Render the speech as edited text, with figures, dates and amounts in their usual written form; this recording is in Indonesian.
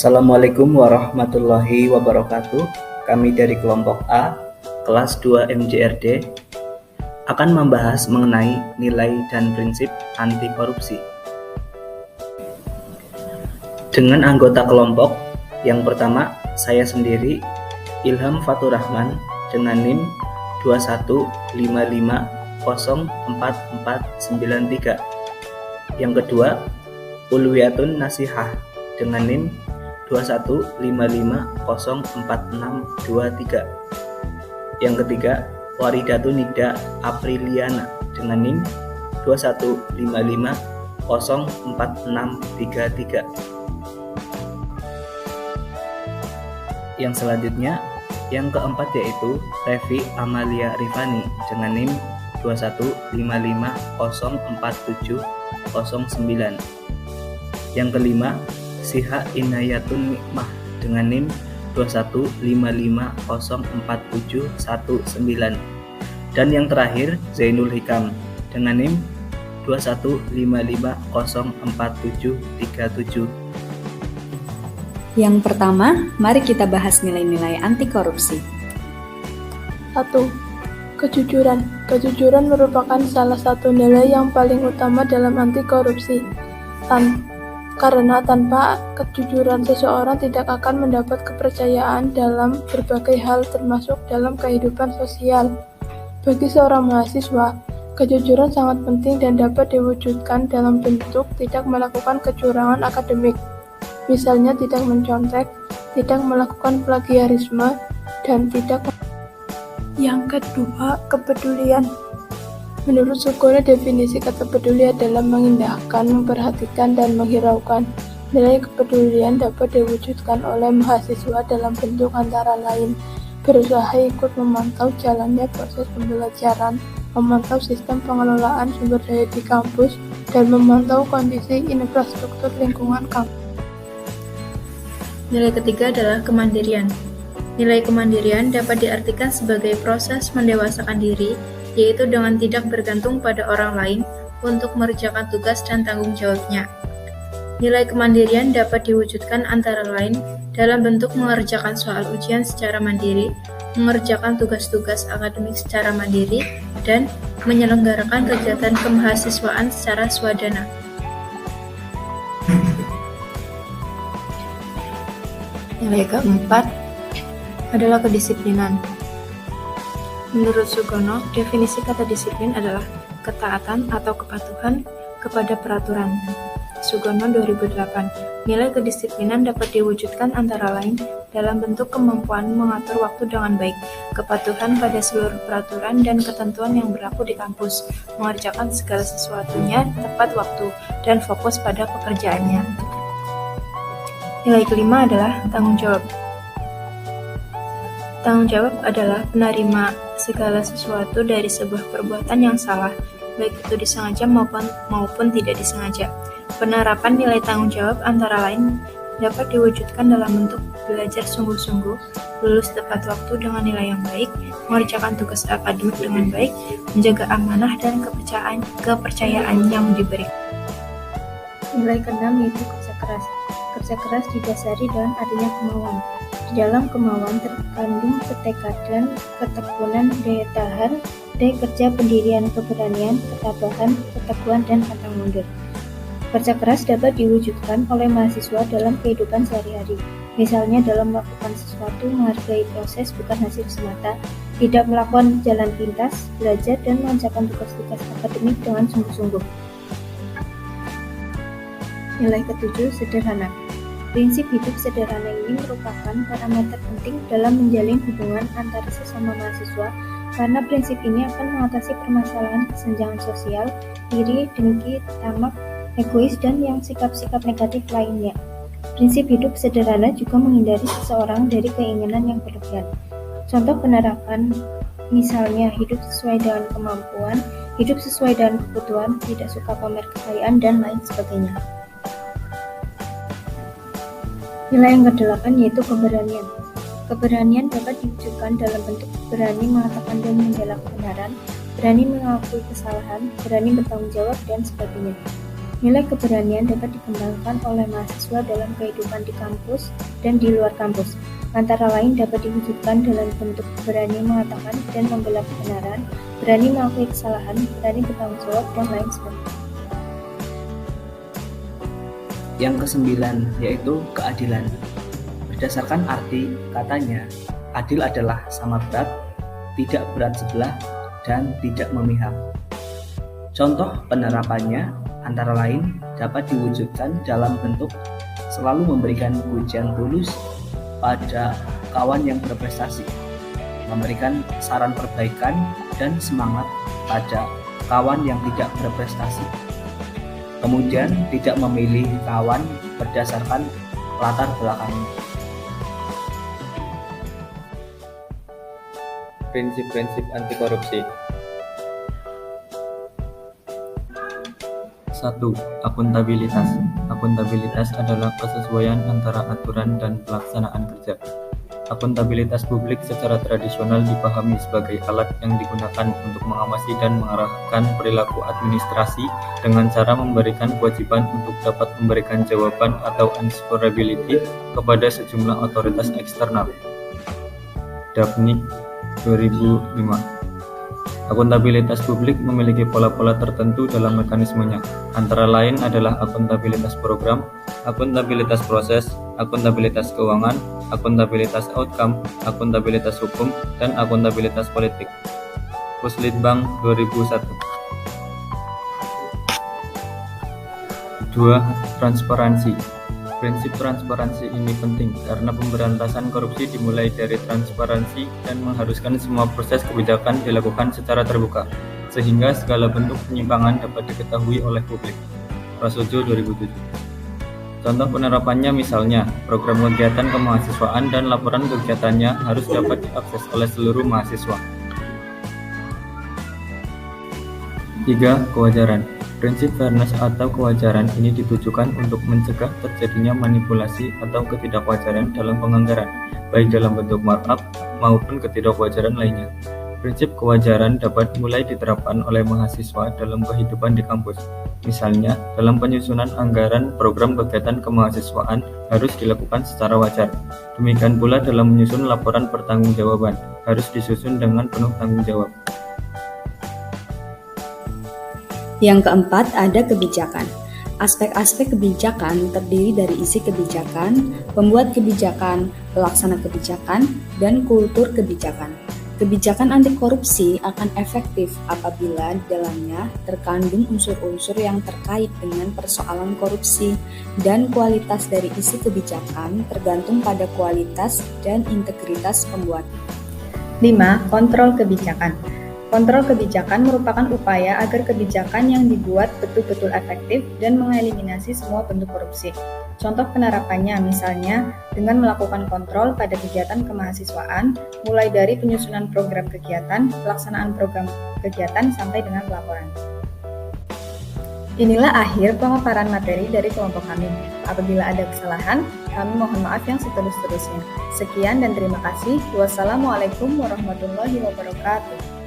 Assalamualaikum warahmatullahi wabarakatuh. Kami dari kelompok A, kelas 2 MJRD, akan membahas mengenai nilai dan prinsip anti korupsi. Dengan anggota kelompok, yang pertama saya sendiri, Ilham Fatur Rahman, dengan NIM 2155044493. Yang kedua, Ulwiyatun Nasihah, dengan NIM 2155044623. Yang ketiga, Waridatun Nida Apriliana, dengan NIM 2155044633. Yang selanjutnya, yang keempat yaitu Revi Amalia Rifani, dengan NIM 2155047009. Yang kelima, Siha Inayatun Nikmah, dengan NIM 2155047119. Dan yang terakhir, Zainul Hikam, dengan NIM 2155047737. Yang pertama, mari kita bahas nilai-nilai anti korupsi. 1. Kejujuran. Kejujuran merupakan salah satu nilai yang paling utama dalam anti korupsi. Karena tanpa kejujuran seseorang tidak akan mendapat kepercayaan dalam berbagai hal termasuk dalam kehidupan sosial. Bagi seorang mahasiswa, kejujuran sangat penting dan dapat diwujudkan dalam bentuk tidak melakukan kecurangan akademik. Misalnya tidak mencontek, tidak melakukan plagiarisme, dan tidak. Yang kedua, kepedulian. Menurut Sugono, definisi kata peduli adalah mengindahkan, memperhatikan, dan menghiraukan. Nilai kepedulian dapat diwujudkan oleh mahasiswa dalam bentuk antara lain berusaha ikut memantau jalannya proses pembelajaran, memantau sistem pengelolaan sumber daya di kampus, dan memantau kondisi infrastruktur lingkungan kampus. Nilai ketiga adalah kemandirian. Nilai kemandirian dapat diartikan sebagai proses mendewasakan diri, yaitu dengan tidak bergantung pada orang lain untuk mengerjakan tugas dan tanggung jawabnya. Nilai kemandirian dapat diwujudkan antara lain dalam bentuk mengerjakan soal ujian secara mandiri, mengerjakan tugas-tugas akademik secara mandiri, dan menyelenggarakan kegiatan kemahasiswaan secara swadana. Nilai keempat adalah kedisiplinan. Menurut Sugono, definisi kata disiplin adalah ketaatan atau kepatuhan kepada peraturan. Sugono 2008. Nilai kedisiplinan dapat diwujudkan antara lain dalam bentuk kemampuan mengatur waktu dengan baik, kepatuhan pada seluruh peraturan dan ketentuan yang berlaku di kampus, mengerjakan segala sesuatunya tepat waktu, dan fokus pada pekerjaannya. Nilai kelima adalah tanggung jawab. Tanggung jawab adalah penerima segala sesuatu dari sebuah perbuatan yang salah, baik itu disengaja maupun tidak disengaja. Penerapan nilai tanggung jawab antara lain dapat diwujudkan dalam bentuk belajar sungguh-sungguh, lulus tepat waktu dengan nilai yang baik, mengerjakan tugas akademik dengan baik, menjaga amanah dan kepercayaan yang diberi. Nilai keenam yaitu kerja keras. Kerja keras didasari dengan adanya kemauan. Di dalam kemauan terkandung ketekatan, ketekunan, daya tahan, daya kerja, pendirian, keberanian, ketabahan, keteguhan, dan pantang mundur. Kerja keras dapat diwujudkan oleh mahasiswa dalam kehidupan sehari-hari. Misalnya dalam melakukan sesuatu, menghargai proses bukan hasil semata, tidak melakukan jalan pintas, belajar, dan mengerjakan tugas-tugas akademik dengan sungguh-sungguh. Nilai ketujuh, sederhana. Prinsip hidup sederhana ini merupakan parameter penting dalam menjalin hubungan antara sesama mahasiswa karena prinsip ini akan mengatasi permasalahan kesenjangan sosial, iri, dengki, tamak, egois, dan yang sikap-sikap negatif lainnya. Prinsip hidup sederhana juga menghindari seseorang dari keinginan yang berlebihan. Contoh penerapan misalnya hidup sesuai dengan kemampuan, hidup sesuai dengan kebutuhan, tidak suka pamer kekayaan, dan lain sebagainya. Nilai yang kedelapan yaitu keberanian. Keberanian dapat diwujudkan dalam bentuk berani mengatakan dan membela kebenaran, berani mengakui kesalahan, berani bertanggung jawab, dan sebagainya. Nilai keberanian dapat dikembangkan oleh mahasiswa dalam kehidupan di kampus dan di luar kampus. Antara lain dapat diwujudkan dalam bentuk berani mengatakan dan membela kebenaran, berani mengakui kesalahan, berani bertanggung jawab, dan lain sebagainya. Yang kesembilan yaitu keadilan. Berdasarkan arti katanya, adil adalah sama berat, tidak berat sebelah, dan tidak memihak. Contoh penerapannya antara lain dapat diwujudkan dalam bentuk selalu memberikan pujian tulus pada kawan yang berprestasi, memberikan saran perbaikan dan semangat pada kawan yang tidak berprestasi. Kemudian tidak memilih kawan berdasarkan latar belakangnya. Prinsip-prinsip anti korupsi. 1. Akuntabilitas. Akuntabilitas adalah kesesuaian antara aturan dan pelaksanaan kerja. Akuntabilitas publik secara tradisional dipahami sebagai alat yang digunakan untuk mengawasi dan mengarahkan perilaku administrasi dengan cara memberikan kewajiban untuk dapat memberikan jawaban atau answerability kepada sejumlah otoritas eksternal. Daphne 2005. Akuntabilitas publik memiliki pola-pola tertentu dalam mekanismenya, antara lain adalah akuntabilitas program, akuntabilitas proses, akuntabilitas keuangan, akuntabilitas outcome, akuntabilitas hukum, dan akuntabilitas politik. Puslitbang 2001. 2. Transparansi. Prinsip transparansi ini penting karena pemberantasan korupsi dimulai dari transparansi dan mengharuskan semua proses kebijakan dilakukan secara terbuka, sehingga segala bentuk penyimpangan dapat diketahui oleh publik. Prasojo 2007. Contoh penerapannya misalnya, program kegiatan kemahasiswaan dan laporan kegiatannya harus dapat diakses oleh seluruh mahasiswa. 3. Kewajaran. Prinsip fairness atau kewajaran ini ditujukan untuk mencegah terjadinya manipulasi atau ketidakwajaran dalam penganggaran, baik dalam bentuk markup maupun ketidakwajaran lainnya. Prinsip kewajaran dapat mulai diterapkan oleh mahasiswa dalam kehidupan di kampus. Misalnya, dalam penyusunan anggaran program kegiatan kemahasiswaan harus dilakukan secara wajar. Demikian pula dalam menyusun laporan pertanggungjawaban, harus disusun dengan penuh tanggung jawab. Yang keempat, ada kebijakan. Aspek-aspek kebijakan terdiri dari isi kebijakan, pembuat kebijakan, pelaksana kebijakan, dan kultur kebijakan. Kebijakan anti korupsi akan efektif apabila di dalamnya terkandung unsur-unsur yang terkait dengan persoalan korupsi, dan kualitas dari isi kebijakan tergantung pada kualitas dan integritas pembuat. 5. Kontrol kebijakan. Kontrol kebijakan merupakan upaya agar kebijakan yang dibuat betul-betul efektif dan mengeliminasi semua bentuk korupsi. Contoh penerapannya misalnya dengan melakukan kontrol pada kegiatan kemahasiswaan, mulai dari penyusunan program kegiatan, pelaksanaan program kegiatan, sampai dengan pelaporan. Inilah akhir pemaparan materi dari kelompok kami. Apabila ada kesalahan, kami mohon maaf yang setulus-tulusnya. Sekian dan terima kasih. Wassalamualaikum warahmatullahi wabarakatuh.